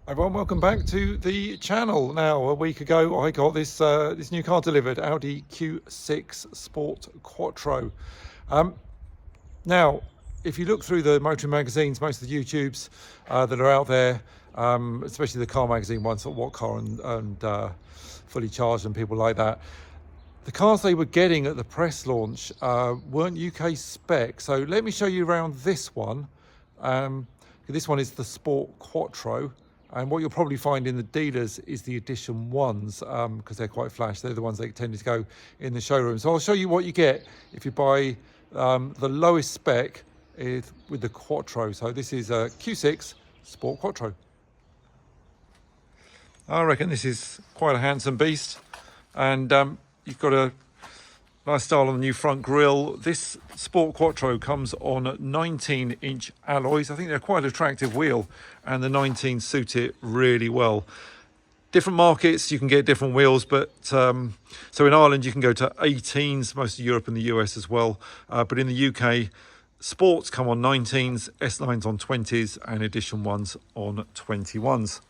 Everyone, welcome back to the channel. Now, a week ago, I got this new car delivered, Audi Q6 Sport Quattro. Now, if you look through the motoring magazines, most of the YouTubes that are out there, especially the car magazine ones, like What Car and Fully Charged and people like that, the cars they were getting at the press launch weren't UK spec. So let me show you around this one. This one is the Sport Quattro. And what you'll probably find in the dealers is the edition ones, because they're quite flash. They're the ones that tend to go in the showroom. So I'll show you what you get if you buy the lowest spec with the Quattro. So this is a Q6 Sport Quattro. I reckon this is quite a handsome beast. And you've got a nice style on the new front grille. This Sport Quattro comes on 19-inch alloys. I think they're quite an attractive wheel, and the 19 suit it really well. Different markets, you can get different wheels, but so in Ireland you can go to 18s, most of Europe and the US as well. But in the UK, Sports come on 19s, S-Lines on 20s, and Edition 1s on 21s.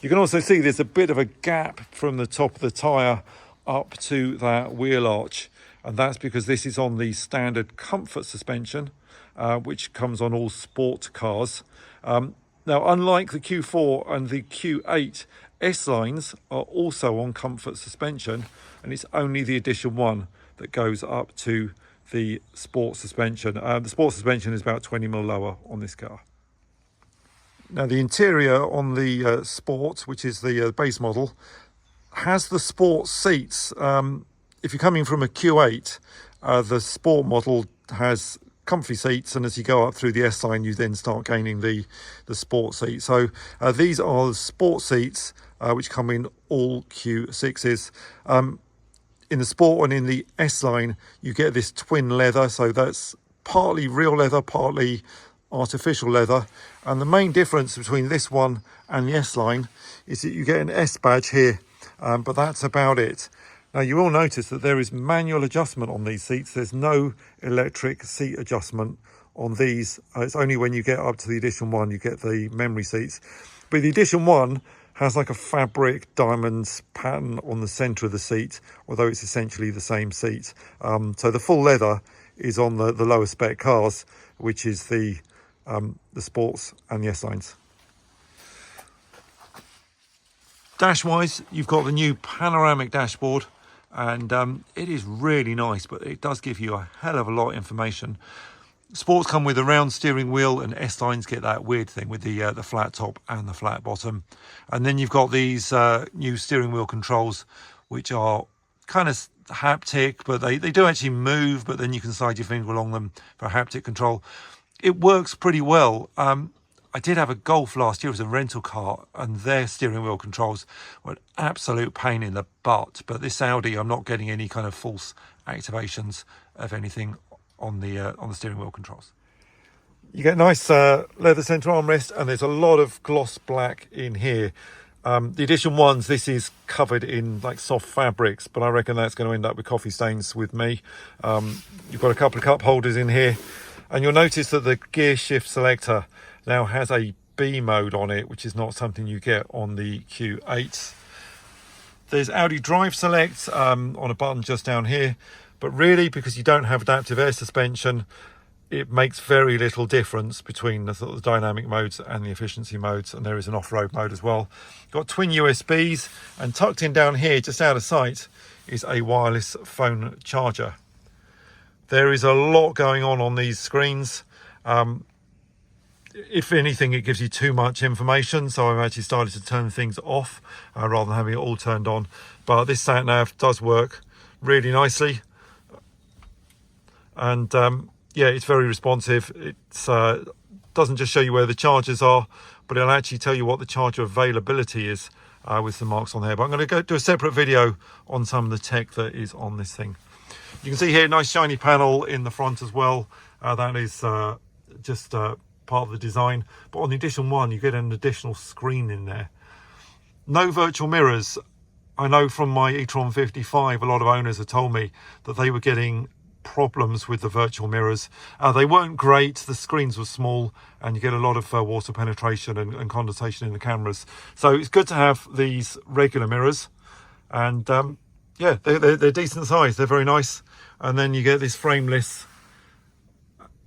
You can also see there's a bit of a gap from the top of the tyre up to that wheel arch, and that's because this is on the standard comfort suspension, which comes on all sport cars. Now, unlike the Q4 and the Q8, S-Lines are also on comfort suspension, and it's only the Edition 1 that goes up to the sport suspension. The sport suspension is about 20mm lower on this car. Now, the interior on the Sport, which is the base model, has the sport seats. If you're coming from a Q8, the Sport model has comfy seats, and as you go up through the S line, you then start gaining the sport seat. So these are the sport seats, which come in all Q6s. In the Sport and in the S line, you get this twin leather, so that's partly real leather, partly artificial leather. And the main difference between this one and the S line is that you get an S badge here, but that's about it. Now, you will notice that there is manual adjustment on these seats. There's no electric seat adjustment on these. It's only when you get up to the Edition 1 you get the memory seats. But the Edition 1 has like a fabric diamonds pattern on the centre of the seat, although it's essentially the same seat. So the full leather is on the lower spec cars, which is the Sports and the S-Lines. Dash-wise, you've got the new panoramic dashboard, and it is really nice, but it does give you a hell of a lot of information. Sports come with a round steering wheel, and S-Lines get that weird thing with the flat top and the flat bottom. And then you've got these new steering wheel controls, which are kind of haptic, but they do actually move, but then you can slide your finger along them for haptic control. It works pretty well. I did have a Golf last year as a rental car, and their steering wheel controls were an absolute pain in the butt. But this Audi, I'm not getting any kind of false activations of anything on the steering wheel controls. You get nice leather centre armrest, and there's a lot of gloss black in here. The Edition 1s, this is covered in like soft fabrics, but I reckon that's going to end up with coffee stains with me. You've got a couple of cup holders in here, and you'll notice that the gear shift selector now has a B mode on it, which is not something you get on the Q8. There's Audi Drive Select on a button just down here, but really, because you don't have adaptive air suspension, it makes very little difference between the sort of dynamic modes and the efficiency modes, and there is an off-road mode as well. Got twin USBs, and tucked in down here, just out of sight, is a wireless phone charger. There is a lot going on these screens. If anything, it gives you too much information, so I've actually started to turn things off rather than having it all turned on. But this sat nav does work really nicely, and yeah, it's very responsive. It doesn't just show you where the chargers are, but it'll actually tell you what the charger availability is with some marks on there. But I'm going to go do a separate video on some of the tech that is on this thing. You can see here, nice shiny panel in the front as well. That is just part of the design. But on the Edition 1, you get an additional screen in there. No virtual mirrors. I know from my etron 55, a lot of owners have told me that they were getting problems with the virtual mirrors. They weren't great, the screens were small, and you get a lot of water penetration and condensation in the cameras. So it's good to have these regular mirrors, and yeah, they're decent size, they're very nice. And then you get this frameless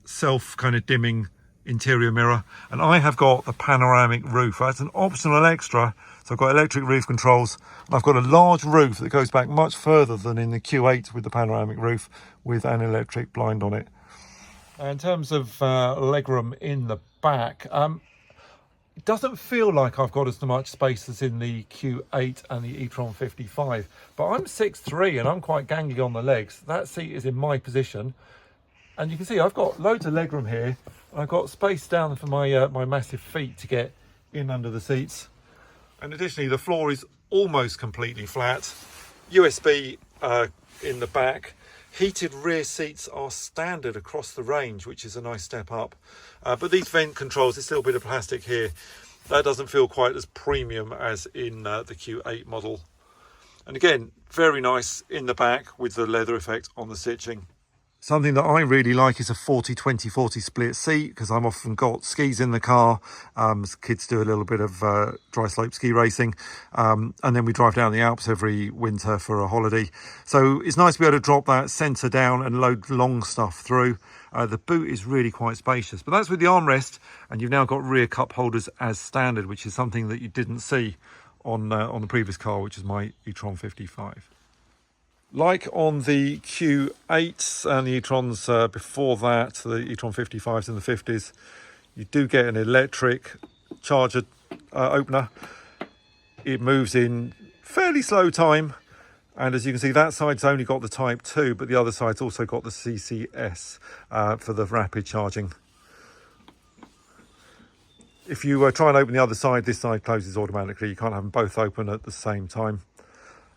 self kind of dimming interior mirror, and I have got the panoramic roof. That's an optional extra. So I've got electric roof controls, and I've got a large roof that goes back much further than in the Q8 with the panoramic roof, with an electric blind on it. In terms of legroom in the back, it doesn't feel like I've got as much space as in the Q8 and the e-tron 55, but I'm 6'3" and I'm quite gangly on the legs. That seat is in my position, and you can see I've got loads of legroom here. I've got space down for my my massive feet to get in under the seats. And additionally, the floor is almost completely flat. USB in the back. Heated rear seats are standard across the range, which is a nice step up. But these vent controls, there's still a bit of plastic here. That doesn't feel quite as premium as in the Q8 model. And again, very nice in the back with the leather effect on the stitching. Something that I really like is a 40-20-40 split seat, because I've often got skis in the car. Kids do a little bit of dry slope ski racing, and then we drive down the Alps every winter for a holiday. So it's nice to be able to drop that centre down and load long stuff through. The boot is really quite spacious, but that's with the armrest, and you've now got rear cup holders as standard, which is something that you didn't see on the previous car, which is my e-tron 55. Like on the Q8s and the e-trons before that, the e-tron 55s in the 50s, you do get an electric charger opener. It moves in fairly slow time, and as you can see, that side's only got the Type 2, but the other side's also got the CCS for the rapid charging. If you try and open the other side, this side closes automatically. You can't have them both open at the same time.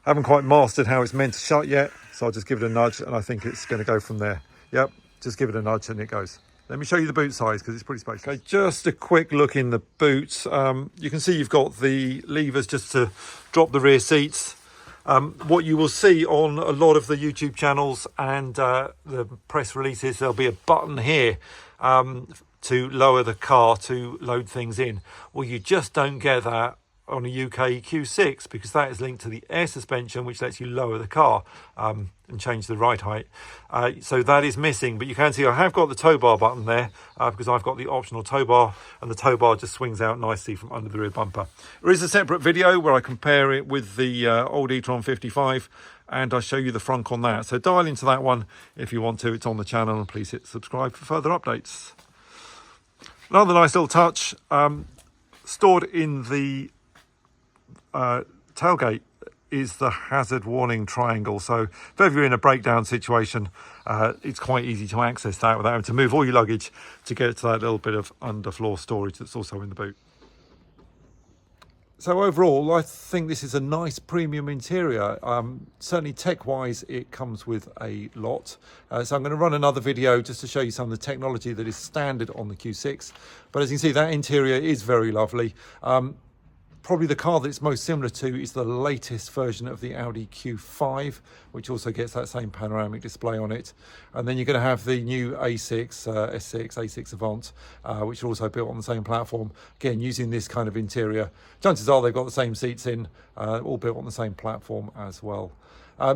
Haven't quite mastered how it's meant to shut yet, so I'll just give it a nudge, and I think it's going to go from there. Yep, just give it a nudge and it goes. Let me show you the boot size, because it's pretty spacious. Okay, just a quick look in the boot. You can see you've got the levers just to drop the rear seats. What you will see on a lot of the YouTube channels and the press releases, there'll be a button here to lower the car to load things in. Well, you just don't get that on a UK Q6, because that is linked to the air suspension, which lets you lower the car and change the ride height. So that is missing, but you can see I have got the tow bar button there because I've got the optional tow bar, and the tow bar just swings out nicely from under the rear bumper. There is a separate video where I compare it with the old e-tron 55, and I show you the frunk on that. So dial into that one if you want to. It's on the channel, and please hit subscribe for further updates. Another nice little touch, stored in the tailgate is the hazard warning triangle. So if ever you're in a breakdown situation, it's quite easy to access that without having to move all your luggage to get to that little bit of underfloor storage that's also in the boot. So overall, I think this is a nice premium interior. Certainly tech-wise, it comes with a lot. So I'm going to run another video just to show you some of the technology that is standard on the Q6. But as you can see, that interior is very lovely. Probably the car that it's most similar to is the latest version of the Audi Q5, which also gets that same panoramic display on it. And then you're going to have the new A6, S6, A6 Avant, which are also built on the same platform. Again, using this kind of interior. Chances are they've got the same seats in, all built on the same platform as well.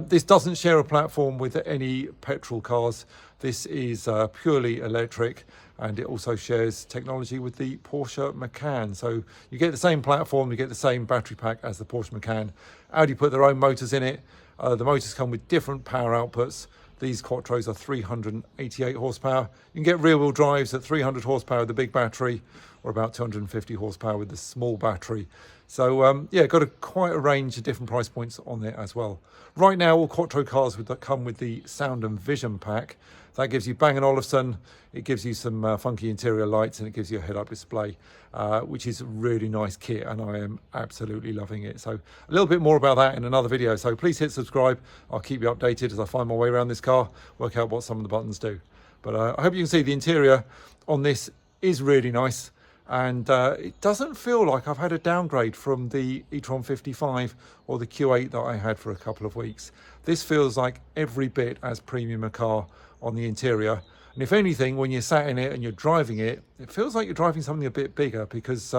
This doesn't share a platform with any petrol cars. This is purely electric, and it also shares technology with the Porsche Macan. So you get the same platform, you get the same battery pack as the Porsche Macan. Audi put their own motors in it. The motors come with different power outputs. These Quattros are 388 horsepower. You can get rear-wheel drives at 300 horsepower with the big battery, or about 250 horsepower with the small battery. So yeah, got quite a range of different price points on there as well. Right now, all Quattro cars come with the Sound and Vision pack. That gives you Bang & Olufsen, it gives you some funky interior lights, and it gives you a head-up display, which is a really nice kit, and I am absolutely loving it. So a little bit more about that in another video. So please hit subscribe. I'll keep you updated as I find my way around this car, work out what some of the buttons do. But I hope you can see the interior on this is really nice. And it doesn't feel like I've had a downgrade from the e-tron 55 or the Q8 that I had for a couple of weeks. This feels like every bit as premium a car on the interior. And if anything, when you're sat in it and you're driving it, it feels like you're driving something a bit bigger, because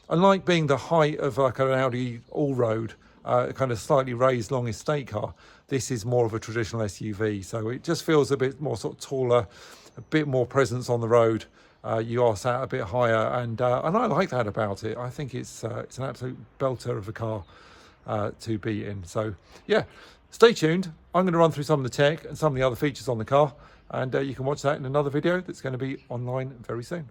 unlike being the height of like an Audi all-road, kind of slightly raised long estate car, this is more of a traditional SUV. So it just feels a bit more sort of taller, a bit more presence on the road. You are sat a bit higher, and I like that about it. I think it's an absolute belter of a car to be in. So yeah, stay tuned. I'm going to run through some of the tech and some of the other features on the car, and you can watch that in another video that's going to be online very soon.